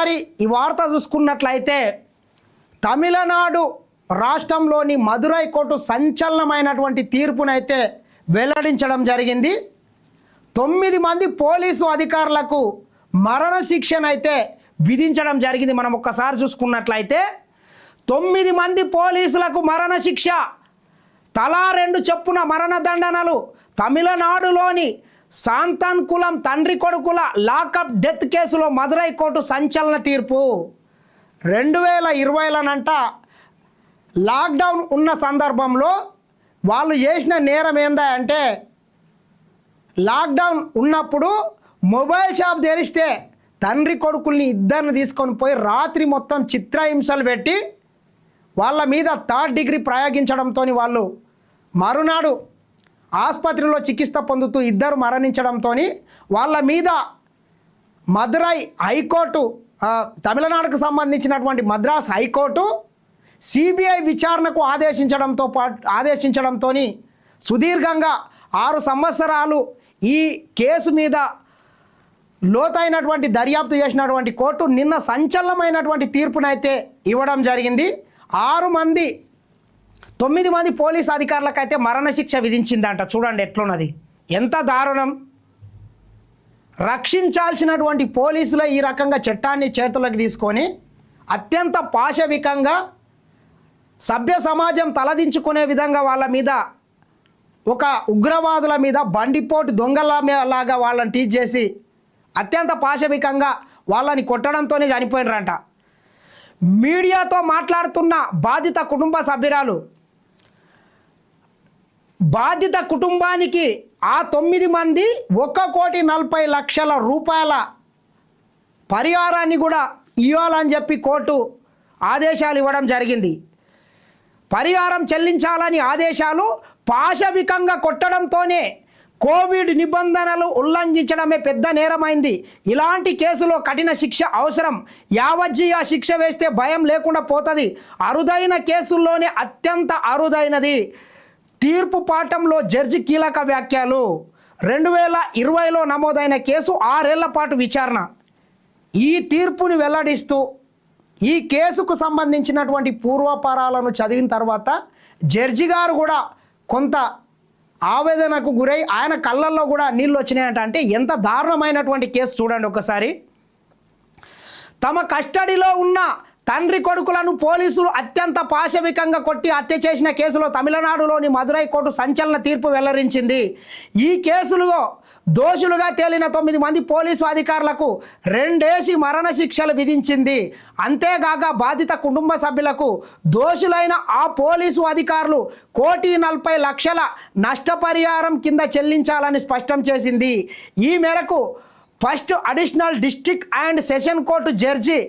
ఒకసారి ఈ వార్త చూసుకున్నట్లయితే తమిళనాడు రాష్ట్రంలోని మదురై కోర్టు సంచలనమైనటువంటి తీర్పునైతే వెల్లడించడం జరిగింది. 9 మంది పోలీసు అధికారులకు మరణశిక్షనైతే విధించడం జరిగింది. మనం ఒక్కసారి చూసుకున్నట్లయితే 9 మంది పోలీసులకు మరణశిక్ష, తలా 2 చొప్పున మరణదండనలు. తమిళనాడులోని సాంతాన్కులం తండ్రి కొడుకుల లాకప్ డెత్ కేసులో మదురై కోర్టు సంచలన తీర్పు. 2020లోనంట లాక్డౌన్ ఉన్న సందర్భంలో వాళ్ళు చేసిన నేరం ఏందా అంటే, లాక్డౌన్ ఉన్నప్పుడు మొబైల్ షాప్ తెరిస్తే తండ్రి కొడుకుల్ని ఇద్దరిని తీసుకొని పోయి రాత్రి మొత్తం చిత్రహింసలు పెట్టి వాళ్ళ మీద 3rd డిగ్రీ ప్రయోగించడంతో వాళ్ళు మరునాడు ఆసుపత్రిలో చికిత్స పొందుతూ ఇద్దరు మరణించడంతో వాళ్ళ మీద మదురై హైకోర్టు, తమిళనాడుకు సంబంధించినటువంటి మద్రాస్ హైకోర్టు సిబిఐ విచారణకు ఆదేశించడంతో సుదీర్ఘంగా 6 సంవత్సరాలు ఈ కేసు మీద లోతైనటువంటి దర్యాప్తు చేసినటువంటి కోర్టు నిన్న సంచలనమైనటువంటి తీర్పునైతే ఇవ్వడం జరిగింది. 9 మంది పోలీస్ అధికారులకైతే మరణశిక్ష విధించిందంట. చూడండి ఎట్లున్నది, ఎంత దారుణం. రక్షించాల్సినటువంటి పోలీసులు ఈ రకంగా చట్టాన్ని చేతులకు తీసుకొని అత్యంత పాశవికంగా సభ్య సమాజం తలదించుకునే విధంగా వాళ్ళ మీద, ఒక ఉగ్రవాదుల మీద బండిపోటు దొంగలాగా వాళ్ళని టీచ్ చేసి అత్యంత పాశవికంగా వాళ్ళని కొట్టడంతోనే చనిపోయినరంట. మీడియాతో మాట్లాడుతున్న బాధిత కుటుంబ సభ్యురాలు, బాధిత కుటుంబానికి ఆ 9 మంది 1,40,00,000 రూపాయల పరిహారాన్ని కూడా ఇవ్వాలని చెప్పి కోర్టు ఆదేశాలు ఇవ్వడం జరిగింది. పరిహారం చెల్లించాలని ఆదేశాలు, పాశవికంగా కొట్టడంతోనే కోవిడ్ నిబంధనలు ఉల్లంఘించడమే పెద్ద నేరమైంది. ఇలాంటి కేసులో కఠిన శిక్ష అవసరం. యావజ్జీవ శిక్ష వేస్తే భయం లేకుండా పోతుంది. అరుదైన కేసుల్లోనే అత్యంత అరుదైనది. తీర్పు పాఠంలో జడ్జి కీలక వ్యాఖ్యలు. 2020లో నమోదైన కేసు 6 ఏళ్ల పాటు విచారణ. ఈ తీర్పుని వెల్లడిస్తూ ఈ కేసుకు సంబంధించినటువంటి పూర్వపరాలను చదివిన తర్వాత జడ్జి గారు కూడా కొంత ఆవేదనకు గురై ఆయన కళ్ళల్లో కూడా నీళ్ళు వచ్చినాయంట. అంటే ఎంత దారుణమైనటువంటి కేసు చూడండి ఒకసారి. తమ కస్టడీలో ఉన్న తండ్రి కొడుకులను పోలీసులు అత్యంత పాశవికంగా కొట్టి హత్య చేసిన కేసులో తమిళనాడులోని మదురై కోర్టు సంచలన తీర్పు వెల్లడించింది. ఈ కేసులో దోషులుగా తేలిన 9 మంది పోలీసు అధికారులకు 2 ఏసి మరణశిక్షలు విధించింది. అంతేగాక బాధిత కుటుంబ సభ్యులకు దోషులైన ఆ పోలీసు అధికారులు 1,40,00,000 నష్టపరిహారం కింద చెల్లించాలని స్పష్టం చేసింది. ఈ మేరకు first additional district and session court judge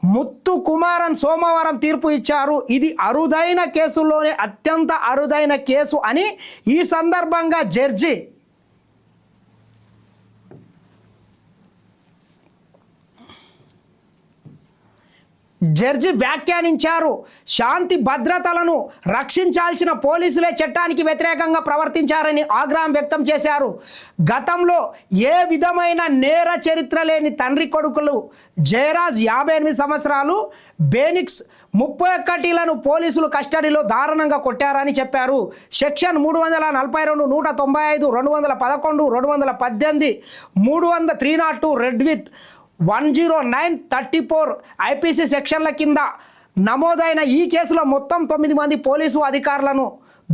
Muthu Kumaran సోమవారం తీర్పు ఇచ్చారు. ఇది అరుదైన కేసుల్లోనే అత్యంత అరుదైన కేసు అని ఈ సందర్భంగా జడ్జి వ్యాఖ్యానించారు. శాంతి భద్రతలను రక్షించాల్సిన పోలీసులే చట్టానికి వ్యతిరేకంగా ప్రవర్తించారని ఆగ్రహం వ్యక్తం చేశారు. గతంలో ఏ విధమైన నేర చరిత్ర లేని తండ్రి కొడుకులు జయరాజ్ 58 సంవత్సరాలు, బేనిక్స్ 31లను పోలీసులు కస్టడీలో దారుణంగా కొట్టారని చెప్పారు. సెక్షన్ 342, 195, 211, 218, 302 రెడ్ విత్ 109, 34 ఐపీసీ సెక్షన్ల కింద నమోదైన ఈ కేసులో మొత్తం 9 మంది పోలీసు అధికారులను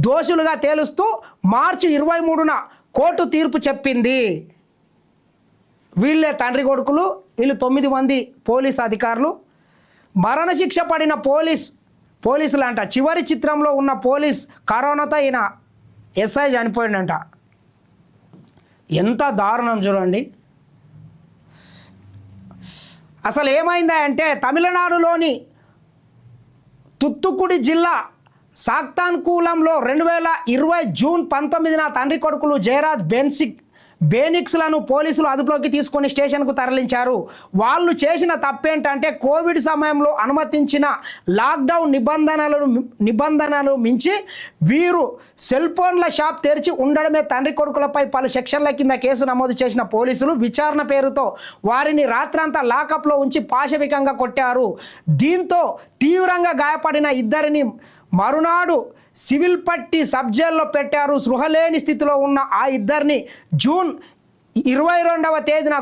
దోషులుగా తేలుస్తూ మార్చి 23న కోర్టు తీర్పు చెప్పింది. వీళ్ళే తండ్రి కొడుకులు, వీళ్ళు 9 మంది పోలీసు అధికారులు. మరణశిక్ష పడిన పోలీసులు అంట. చివరి చిత్రంలో ఉన్న పోలీస్ కరోనాతో ఈయన ఎస్ఐ చనిపోయిందంట. ఎంత దారుణం చూడండి. అసలు ఏమైందా అంటే, తమిళనాడులోని తుత్తుకుడి జిల్లా సాక్తాన్కూలంలో 2020 జూన్ 19న తండ్రి కొడుకులు జయరాజ్, బేనిక్స్లను పోలీసులు అదుపులోకి తీసుకొని స్టేషన్కు తరలించారు. వాళ్ళు చేసిన తప్పేంటంటే కోవిడ్ సమయంలో అనుమతించిన లాక్డౌన్ నిబంధనలు మించి వీరు సెల్ ఫోన్ల షాప్ తెరిచి ఉండడమే తండ్రి కొడుకులపై పలు సెక్షన్ల కింద కేసు నమోదు చేసిన పోలీసులు విచారణ పేరుతో వారిని రాత్రంతా లాకప్లో ఉంచి పాశవికంగా కొట్టారు. దీంతో తీవ్రంగా గాయపడిన ఇద్దరిని మరునాడు సివిల్ పట్టి సబ్ జైల్లో పెట్టారు. సృహలేని స్థితిలో ఉన్న ఆ ఇద్దరిని జూన్ 22వ తేదీన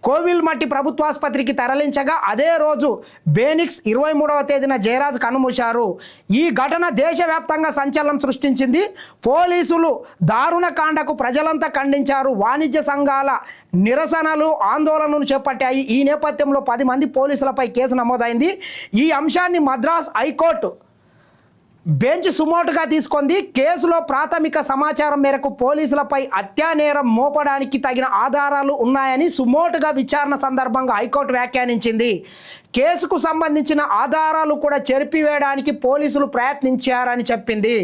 కోవిల్ మట్టి ప్రభుత్వాసుపత్రికి తరలించగా అదే రోజు బేనిక్స్ 23వ తేదీన జయరాజ్ కన్నుమూశారు. ఈ ఘటన దేశవ్యాప్తంగా సంచలనం సృష్టించింది. పోలీసులు దారుణ కాండకు ప్రజలంతా ఖండించారు. వాణిజ్య సంఘాల నిరసనలు ఆందోళనలు చేపట్టాయి. ఈ నేపథ్యంలో 10 మంది పోలీసులపై కేసు నమోదైంది. ఈ అంశాన్ని మద్రాస్ హైకోర్టు బెంచ్ సుమోటుగా తీసుకుంది. కేసులో ప్రాథమిక సమాచారం మేరకు పోలీసులపై హత్యానేరం మోపడానికి తగిన ఆధారాలు ఉన్నాయని సుమోటుగా విచారణ సందర్భంగా హైకోర్టు వ్యాఖ్యానించింది. కేసుకు సంబంధించిన ఆధారాలు కూడా చెరిపివేయడానికి పోలీసులు ప్రయత్నించారని చెప్పింది.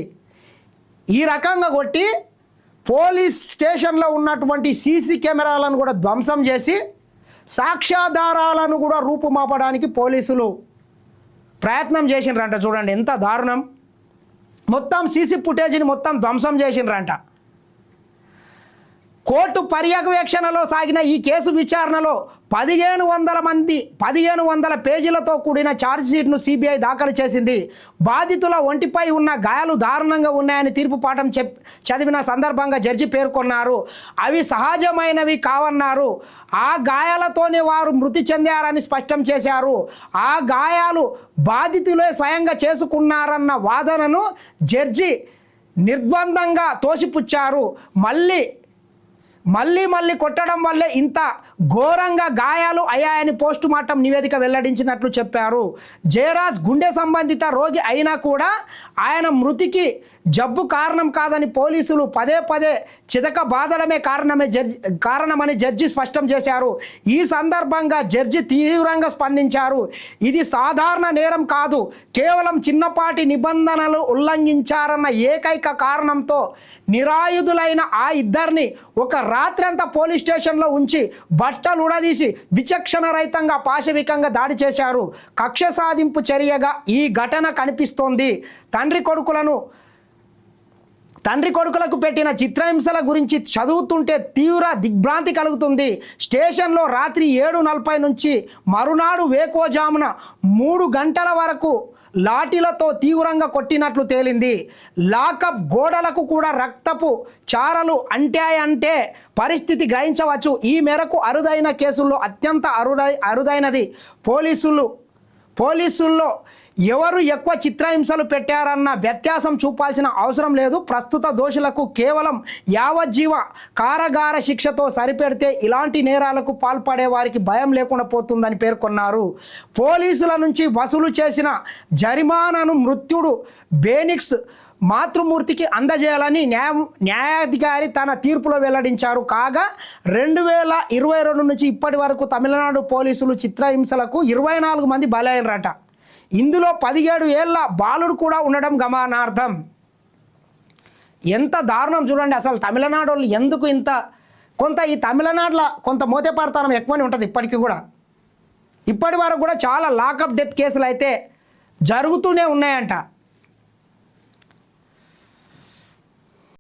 ఈ రకంగా కొట్టి పోలీస్ స్టేషన్లో ఉన్నటువంటి సీసీ కెమెరాలను కూడా ధ్వంసం చేసి సాక్ష్యాధారాలను కూడా రూపుమాపడానికి పోలీసులు ప్రయత్నం చేసినారంట. చూడండి ఎంత దారుణం. మొత్తం సీసీ ఫుటేజ్ని మొత్తం ధ్వంసం చేసినారంట. కోర్టు పర్యవేక్షణలో సాగిన ఈ కేసు విచారణలో 1500 పేజీలతో కూడిన ఛార్జ్షీట్ను సిబిఐ దాఖలు చేసింది. బాధితుల ఒంటిపై ఉన్న గాయాలు దారుణంగా ఉన్నాయని తీర్పు పాఠం చదివిన సందర్భంగా జడ్జి పేర్కొన్నారు. అవి సహజమైనవి కావన్నారు. ఆ గాయాలతోనే వారు మృతి చెందారని స్పష్టం చేశారు. ఆ గాయాలు బాధితులే స్వయంగా చేసుకున్నారన్న వాదనను జడ్జి నిర్బంధంగా తోసిపుచ్చారు. మళ్ళీ కొట్టడం వల్లే ఇంత ఘోరంగా గాయాలు అయ్యాయని పోస్టుమార్టం నివేదిక వెల్లడించినట్లు చెప్పారు. జయరాజ్ గుండె సంబంధిత రోగి అయినా కూడా ఆయన మృతికి జబ్బు కారణం కాదని పోలీసులు పదే చితక బాధడమే కారణమని జడ్జి స్పష్టం చేశారు. ఈ సందర్భంగా జడ్జి తీవ్రంగా స్పందించారు. ఇది సాధారణ నేరం కాదు, కేవలం చిన్నపాటి నిబంధనలు ఉల్లంఘించారన్న ఏకైక కారణంతో నిరాయుధులైన ఆ ఇద్దరిని ఒక రాత్రంతా పోలీస్ స్టేషన్లో ఉంచి బట్టలు ఉడదీసి విచక్షణ రహితంగా పాశవికంగా దాడి చేశారు. కక్ష సాధింపు చర్యగా ఈ ఘటన కనిపిస్తోంది. తండ్రి కొడుకులకు పెట్టిన చిత్రహింసల గురించి చదువుతుంటే తీవ్ర దిగ్భ్రాంతి కలుగుతుంది. స్టేషన్లో రాత్రి 7:40 నుంచి మరునాడు వేకోజామున 3 గంటల వరకు లాఠీలతో తీవ్రంగా కొట్టినట్లు తేలింది. లాకప్ గోడలకు కూడా రక్తపు చారలు అంటాయంటే పరిస్థితి గ్రహించవచ్చు. ఈ మేరకు అరుదైన కేసుల్లో అత్యంత అరుదైనది. పోలీసుల్లో ఎవరు ఎక్కువ చిత్రహింసలు పెట్టారన్న వ్యత్యాసం చూపాల్సిన అవసరం లేదు. ప్రస్తుత దోషులకు కేవలం యావజ్జీవ కారాగార శిక్షతో సరిపెడితే ఇలాంటి నేరాలకు పాల్పడే వారికి భయం లేకుండా పోతుందని పేర్కొన్నారు. పోలీసుల నుంచి వసూలు చేసిన జరిమానాను మృత్యుడు బేనిక్స్ మాతృమూర్తికి అందజేయాలని న్యాయాధికారి తన తీర్పులో వెల్లడించారు. కాగా 2022 నుంచి ఇప్పటి వరకు తమిళనాడు పోలీసులు చిత్రహింసలకు 24 మంది బలైనరట. ఇందులో 17 ఏళ్ల బాలుడు కూడా ఉండడం గమనార్థం. ఎంత దారుణం చూడండి. అసలు తమిళనాడు వాళ్ళు ఎందుకు ఈ తమిళనాడులో కొంత మోతేపారతనం ఎక్కువనే ఉంటుంది ఇప్పటికీ కూడా. ఇప్పటి వరకు కూడా చాలా లాకప్ డెత్ కేసులు అయితే జరుగుతూనే ఉన్నాయంట.